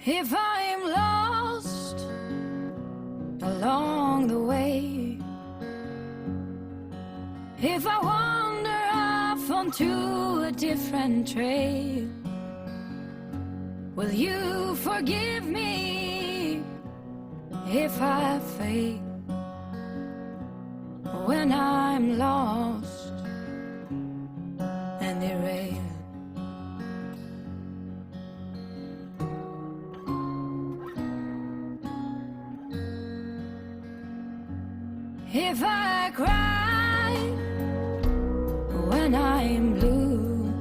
If I'm lost along the way, if I wander off onto a different trail, will you forgive me if I fail when I'm lost and derailed? If I cry when I'm blue,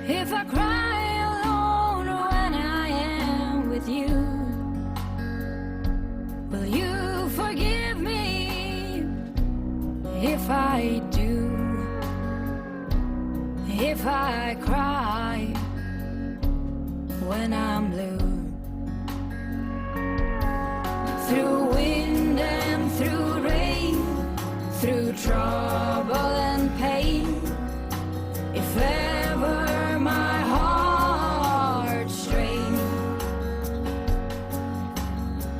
if I cry alone when I am with you, will you forgive me if I do? If I cry when I'm blue, through wind and through rain, through trouble and pain, if ever my heart strains,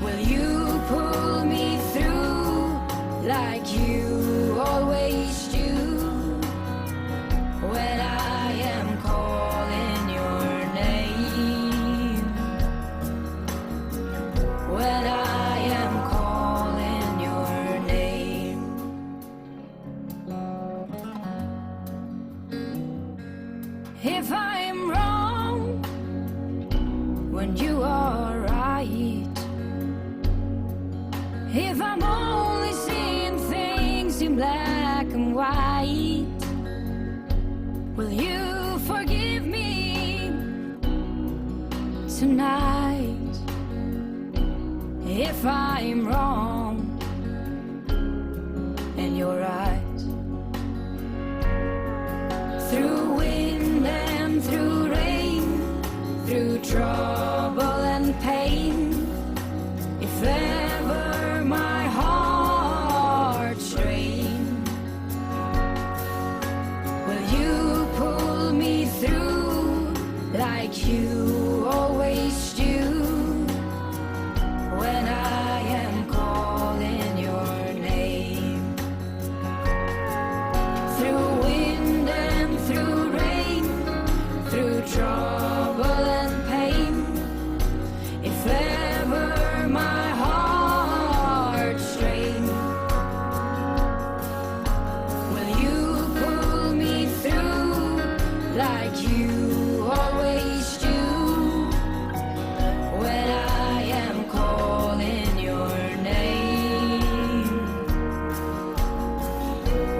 will you pull me through like you always do when I am calling your name? When I am calling your name. If I'm wrong when you are right, if I'm only seeing things in black and white, will you forgive me tonight? If I'm wrong and you're right, through wind and through rain, through trouble and pain, if ever my heart strains, will you pull me through like you always do when I am calling your name? Through wind and through rain, through trouble and pain, if ever my heart strains, will you pull me through like you always do when I am calling your name?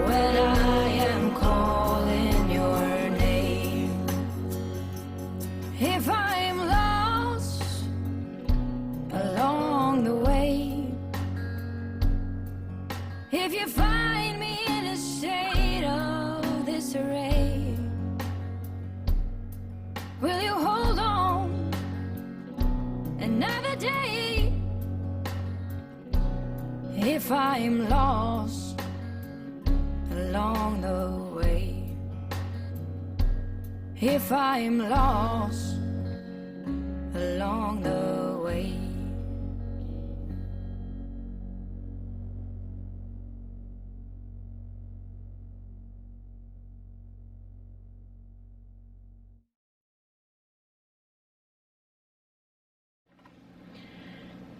When I am calling your name. If I'm lost along the way, if you find me in a state of disarray, will you hold on another day? If I'm lost along the way, if I'm lost along the way.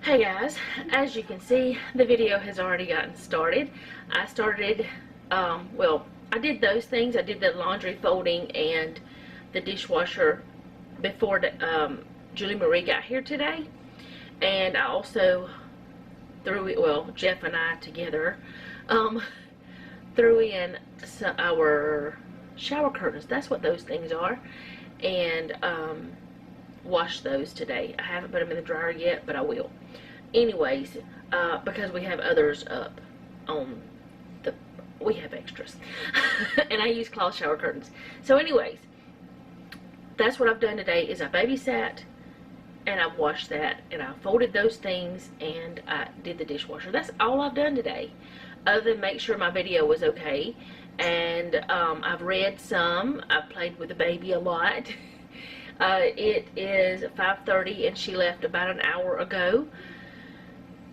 Hey guys, as you can see, the video has already gotten started. I started, well, I did those things. I did the laundry folding and the dishwasher before Julie Marie got here today. And I also threw it, well, Jeff and I together, threw in our shower curtains. That's what those things are. And wash those today. I haven't put them in the dryer yet, but I will. Anyways, because we have others up on the, we have extras. And I use cloth shower curtains. So anyways, that's what I've done today is I babysat and I washed that and I folded those things and I did the dishwasher. That's all I've done today, other than make sure my video was okay. And I've read some. I've played with the baby a lot. It is 5:30 and she left about an hour ago.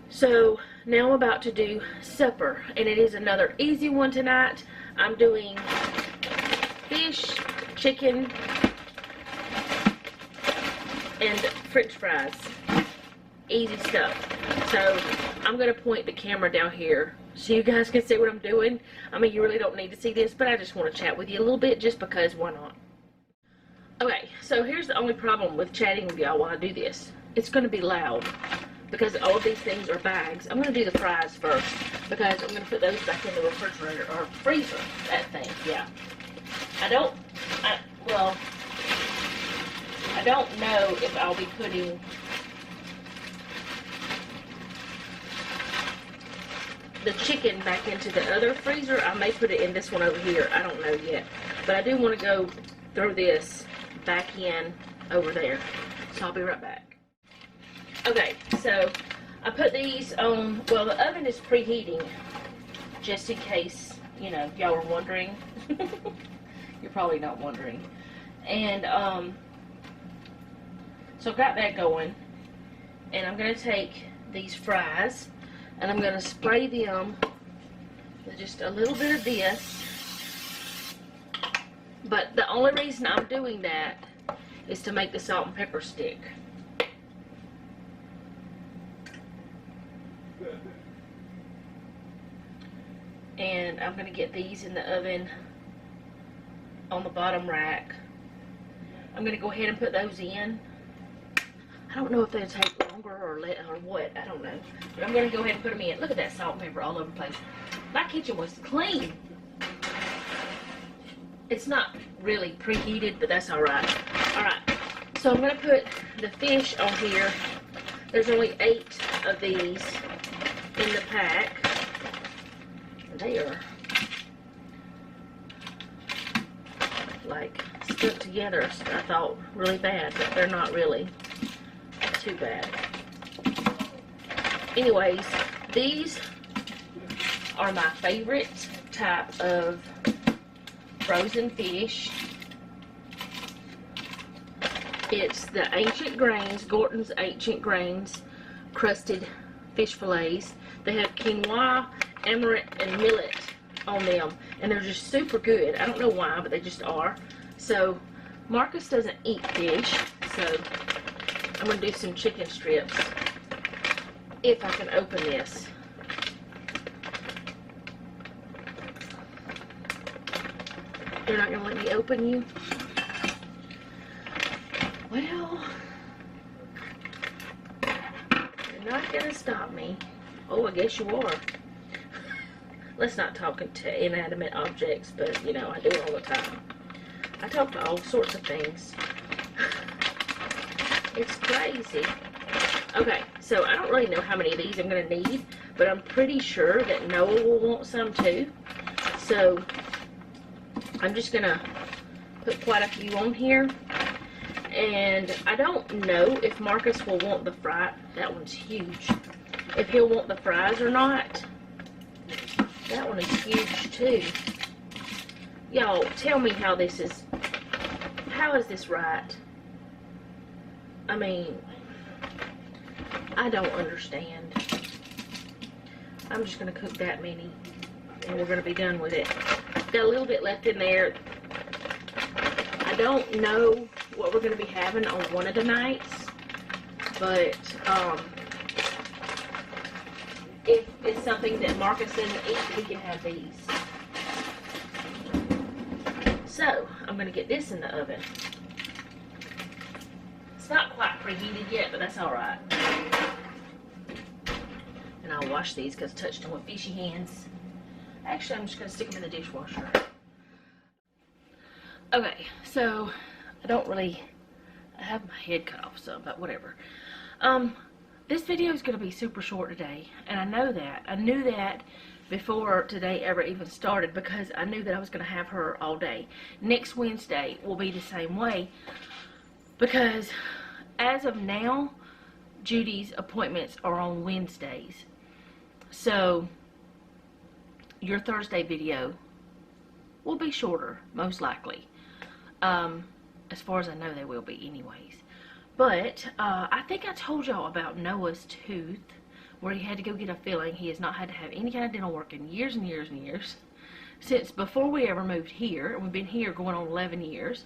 So now I'm about to do supper, and it is another easy one tonight. I'm doing fish, chicken, and french fries. Easy stuff. So I'm going to point the camera down here so you guys can see what I'm doing. I mean, you really don't need to see this, but I just want to chat with you a little bit just because, why not? Okay, so here's the only problem with chatting with y'all while I do this. It's going to be loud because all of these things are bags. I'm going to do the fries first because I'm going to put those back in the refrigerator or freezer, that thing, yeah. I don't know if I'll be putting the chicken back into the other freezer. I may put it in this one over here. I don't know yet. But I do want to go throw this back in over there. So I'll be right back. Okay, so I put these on, well, the oven is preheating, just in case, you know, y'all are wondering. You're probably not wondering. And, so I've got that going. And I'm going to take these fries, and I'm going to spray them with just a little bit of this. But the only reason I'm doing that is to make the salt and pepper stick. And I'm going to get these in the oven on the bottom rack. I'm going to go ahead and put those in. I don't know if they'll take longer or what. I don't know. But I'm going to go ahead and put them in. Look at that salt and pepper all over the place. My kitchen was clean. It's not really preheated, but that's alright. Alright, so I'm going to put the fish on here. There's only 8 of these in the pack. They are like stuck together, I thought, really bad, but they're not really too bad. Anyways, these are my favorite type of frozen fish. It's the Ancient Grains, Gorton's Ancient Grains crusted fish fillets. They have quinoa, amaranth, and millet on them, and they're just super good. I don't know why, but they just are. So Marcus doesn't eat fish, so I'm going to do some chicken strips if I can open this. They're not going to let me open you? Well, you're not going to stop me. Oh, I guess you are. Let's not talk to inanimate objects, but, you know, I do it all the time. I talk to all sorts of things. It's crazy. Okay, so I don't really know how many of these I'm going to need, but I'm pretty sure that Noah will want some too. So I'm just going to put quite a few on here. And I don't know if Marcus will want the fry. That one's huge. If he'll want the fries or not. That one is huge too. Y'all, tell me how this is. How is this right? I mean, I don't understand. I'm just going to cook that many, and we're going to be done with it. Got a little bit left in there. I don't know what we're going to be having on one of the nights, but if it's something that Marcus doesn't eat, he can have these. So, I'm going to get this in the oven. It's not quite preheated yet, but that's alright. And I'll wash these because I touched them with fishy hands. Actually, I'm just going to stick them in the dishwasher. Okay, so I have my head cut off some, but whatever. This video is going to be super short today, and I know that. I knew that before today ever even started because I knew that I was going to have her all day. Next Wednesday will be the same way because as of now, Judy's appointments are on Wednesdays. So your Thursday video will be shorter, most likely. As far as I know, they will be anyways. But I think I told y'all about Noah's tooth, where he had to go get a filling. He has not had to have any kind of dental work in years and years and years. Since before we ever moved here, and we've been here going on 11 years.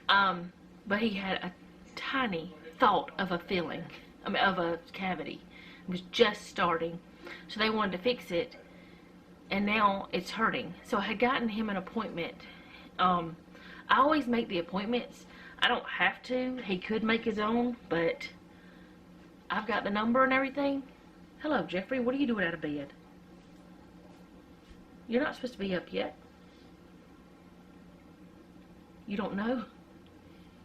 But he had a tiny thought of a filling, of a cavity. It was just starting. So they wanted to fix it, and now it's hurting. So I had gotten him an appointment. I always make the appointments. I don't have to. He could make his own, but I've got the number and everything. Hello, Jeffrey. What are you doing out of bed? You're not supposed to be up yet. You don't know?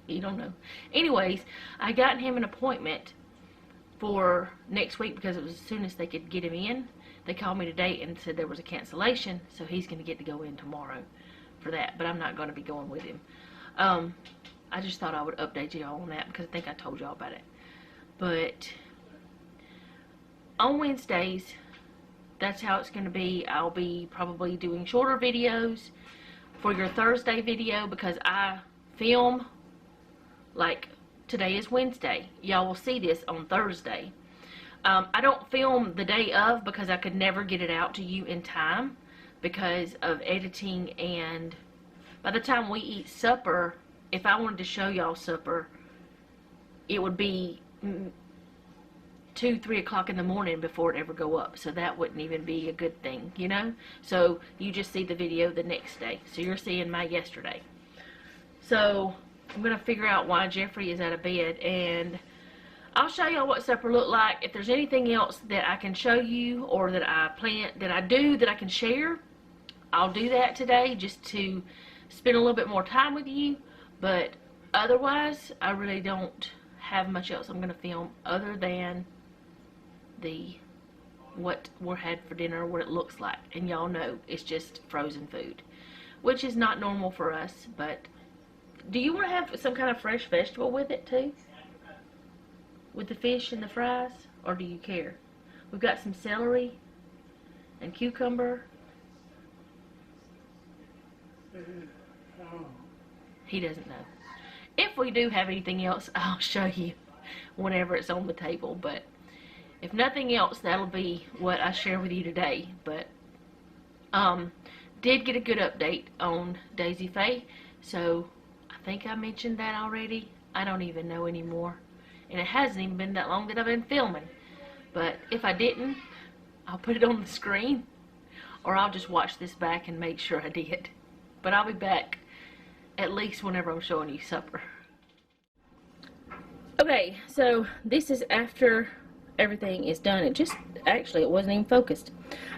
You don't know. Anyways, I got him an appointment for next week because it was as soon as they could get him in. They called me today and said there was a cancellation, so he's going to get to go in tomorrow for that, but I'm not going to be going with him. I just thought I would update y'all on that because I think I told y'all about it. But on Wednesdays, that's how it's going to be. I'll be probably doing shorter videos for your Thursday video because I film, like today is Wednesday. Y'all will see this on Thursday. I don't film the day of because I could never get it out to you in time because of editing, and by the time we eat supper, if I wanted to show y'all supper, it would be 2, 3 o'clock in the morning before it ever go up. So that wouldn't even be a good thing, you know? So you just see the video the next day. So you're seeing my yesterday. So I'm going to figure out why Jeffrey is out of bed, and I'll show y'all what supper looked like. If there's anything else that I can show you or that I plan, that I do, that I can share, I'll do that today just to spend a little bit more time with you. But otherwise, I really don't have much else I'm going to film other than what we had for dinner, what it looks like. And y'all know it's just frozen food, which is not normal for us. But do you want to have some kind of fresh vegetable with it too? With the fish and the fries? Or do you care? We've got some celery and cucumber. He doesn't know. If we do have anything else, I'll show you whenever it's on the table. But if nothing else, that'll be what I share with you today. But did get a good update on Daisy Faye. So I think I mentioned that already. I don't even know anymore. And it hasn't even been that long that I've been filming. But if I didn't, I'll put it on the screen. Or I'll just watch this back and make sure I did. But I'll be back at least whenever I'm showing you supper. Okay, so this is after everything is done. It just, actually, it wasn't even focused.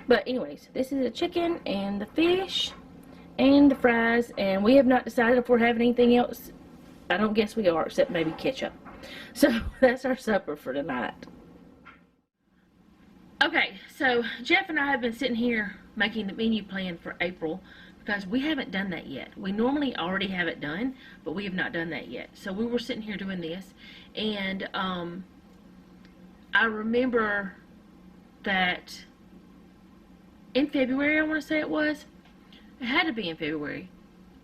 But anyways, this is the chicken and the fish and the fries. And we have not decided if we're having anything else. I don't guess we are, except maybe ketchup. So that's our supper for tonight. Okay, so Jeff and I have been sitting here making the menu plan for April because we haven't done that yet. We normally already have it done, but we have not done that yet. So we were sitting here doing this, and I remember that in February, I want to say it was, it had to be in February,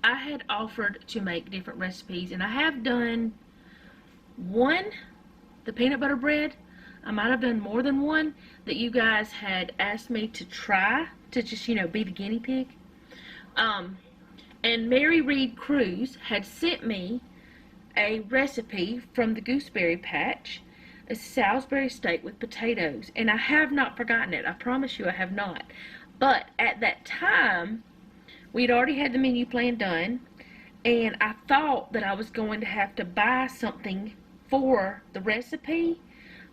I had offered to make different recipes, and I have done one, the peanut butter bread. I might have done more than one that you guys had asked me to try, to just, you know, be the guinea pig. And Mary Reed Cruz had sent me a recipe from the Gooseberry Patch, a Salisbury steak with potatoes, and I have not forgotten it. I promise you I have not. But at that time, we'd already had the menu plan done, and I thought that I was going to have to buy something for the recipe,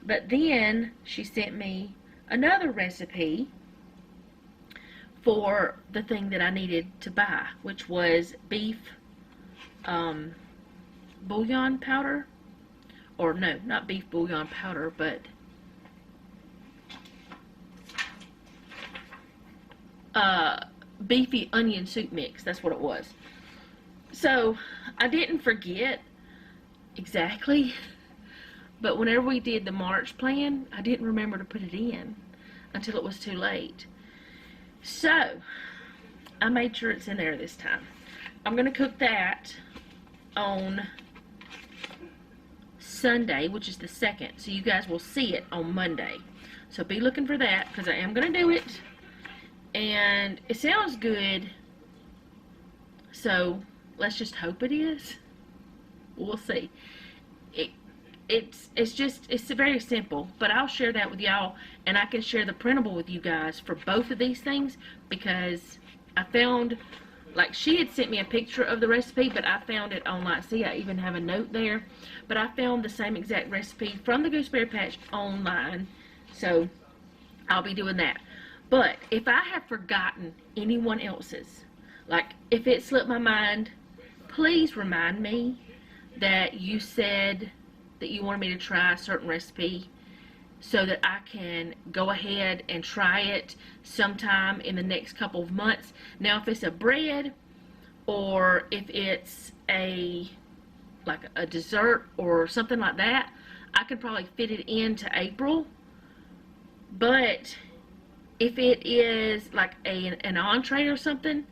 but then she sent me another recipe for the thing that I needed to buy, which was beef bouillon powder, or no, not beef bouillon powder, but beefy onion soup mix. That's what it was. So I didn't forget exactly, but whenever we did the March plan, I didn't remember to put it in until it was too late. So I made sure it's in there this time. I'm going to cook that on Sunday, which is the 2nd. So you guys will see it on Monday. So be looking for that, because I am going to do it. And it sounds good. So let's just hope it is. We'll see. It's very simple, but I'll share that with y'all, and I can share the printable with you guys for both of these things, because I found, like, she had sent me a picture of the recipe, but I found it online. See, I even have a note there, but I found the same exact recipe from the Gooseberry Patch online, so I'll be doing that. But if I have forgotten anyone else's, like if it slipped my mind, please remind me that you said that you wanted me to try a certain recipe, so that I can go ahead and try it sometime in the next couple of months. Now, if it's a bread, or if it's like a dessert or something like that, I could probably fit it into April. But if it is like an entree or something,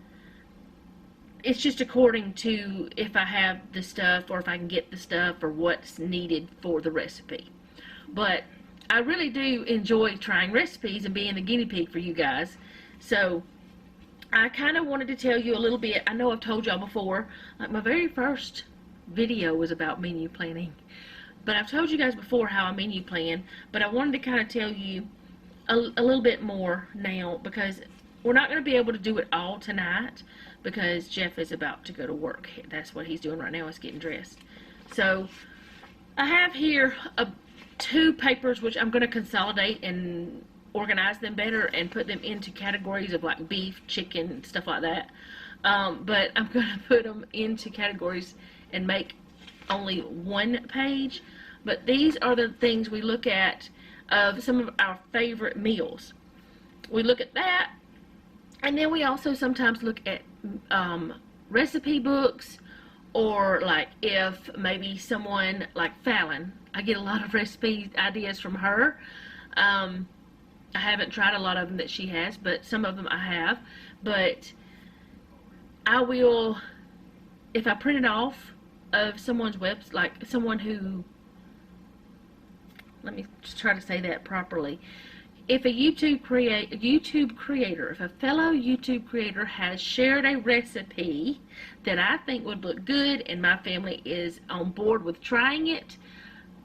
it's just according to if I have the stuff, or if I can get the stuff, or what's needed for the recipe. But I really do enjoy trying recipes and being the guinea pig for you guys. So I kind of wanted to tell you a little bit. I know I've told y'all before, like my very first video was about menu planning. But I've told you guys before how I menu plan. But I wanted to kind of tell you a little bit more now, because we're not going to be able to do it all tonight, because Jeff is about to go to work. That's what he's doing right now, is getting dressed. So I have here two papers, which I'm going to consolidate and organize them better and put them into categories of like beef, chicken, stuff like that. But I'm going to put them into categories and make only one page. But these are the things we look at of some of our favorite meals. We look at that, and then we also sometimes look at recipe books, or like if maybe someone like Fallon, I get a lot of recipe ideas from her. I haven't tried a lot of them that she has, but some of them I have. But I will, if I print it off of someone's website, like someone who, let me just try to say that properly. If a YouTube creator, if a fellow YouTube creator has shared a recipe that I think would look good and my family is on board with trying it,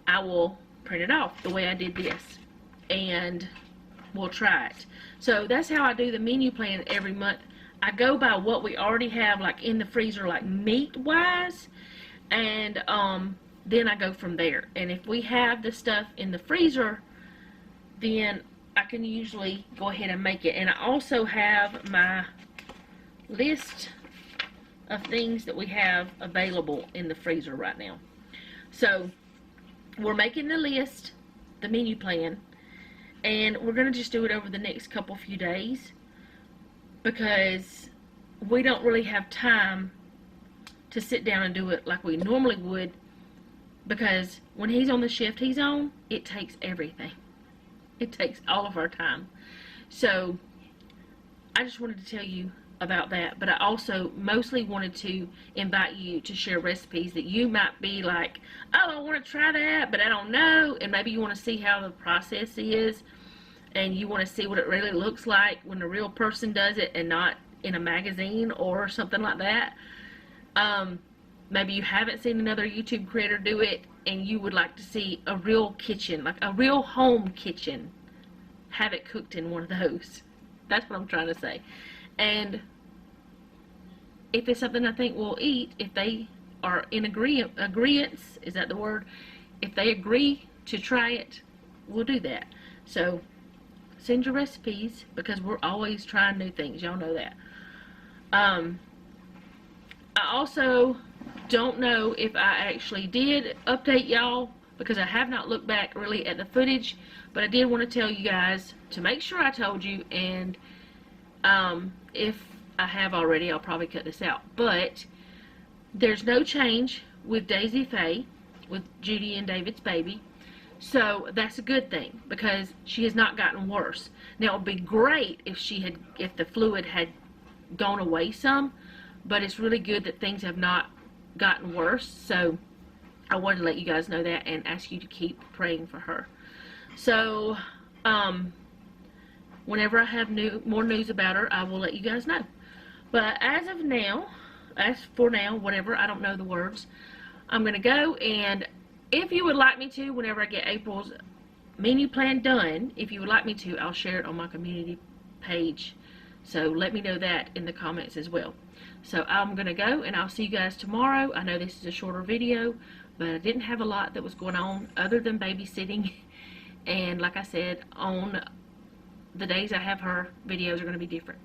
I will print it off the way I did this, and we'll try it. So that's how I do the menu plan every month. I go by what we already have, like in the freezer, like meat wise, and then I go from there. And if we have the stuff in the freezer, then I can usually go ahead and make it. And I also have my list of things that we have available in the freezer right now. So we're making the list, the menu plan, and we're going to just do it over the next few days, because we don't really have time to sit down and do it like we normally would, because when he's on the shift he's on, it takes everything. It takes all of our time. So I just wanted to tell you about that, but I also mostly wanted to invite you to share recipes that you might be like, oh, I want to try that, but I don't know, and maybe you want to see how the process is, and you want to see what it really looks like when a real person does it and not in a magazine or something like that. Maybe you haven't seen another YouTube creator do it, and you would like to see a real kitchen, like a real home kitchen, have it cooked in one of those. That's what I'm trying to say. And if it's something I think we'll eat, if they are in agreeance, is that the word? If they agree to try it, we'll do that. So send your recipes, because we're always trying new things. Y'all know that. I also don't know if I actually did update y'all, because I have not looked back really at the footage, but I did want to tell you guys to make sure I told you, and if I have already, I'll probably cut this out, but there's no change with Daisy Faye, with Judy and David's baby. So that's a good thing, because she has not gotten worse. Now, it would be great if the fluid had gone away some, but it's really good that things have not gotten worse. So I wanted to let you guys know that and ask you to keep praying for her. So whenever I have more news about her, I will let you guys know. But as for now, whatever, I don't know the words, I'm going to go, and if you would like me to, whenever I get April's menu plan done, if you would like me to, I'll share it on my community page. So let me know that in the comments as well. So I'm going to go, and I'll see you guys tomorrow. I know this is a shorter video, but I didn't have a lot that was going on other than babysitting. And like I said, on the days I have her, videos are going to be different.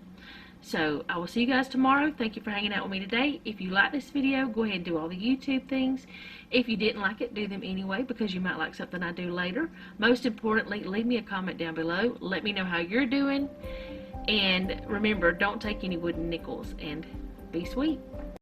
So I will see you guys tomorrow. Thank you for hanging out with me today. If you like this video, go ahead and do all the YouTube things. If you didn't like it, do them anyway, because you might like something I do later. Most importantly, leave me a comment down below. Let me know how you're doing. And remember, don't take any wooden nickels, and be sweet.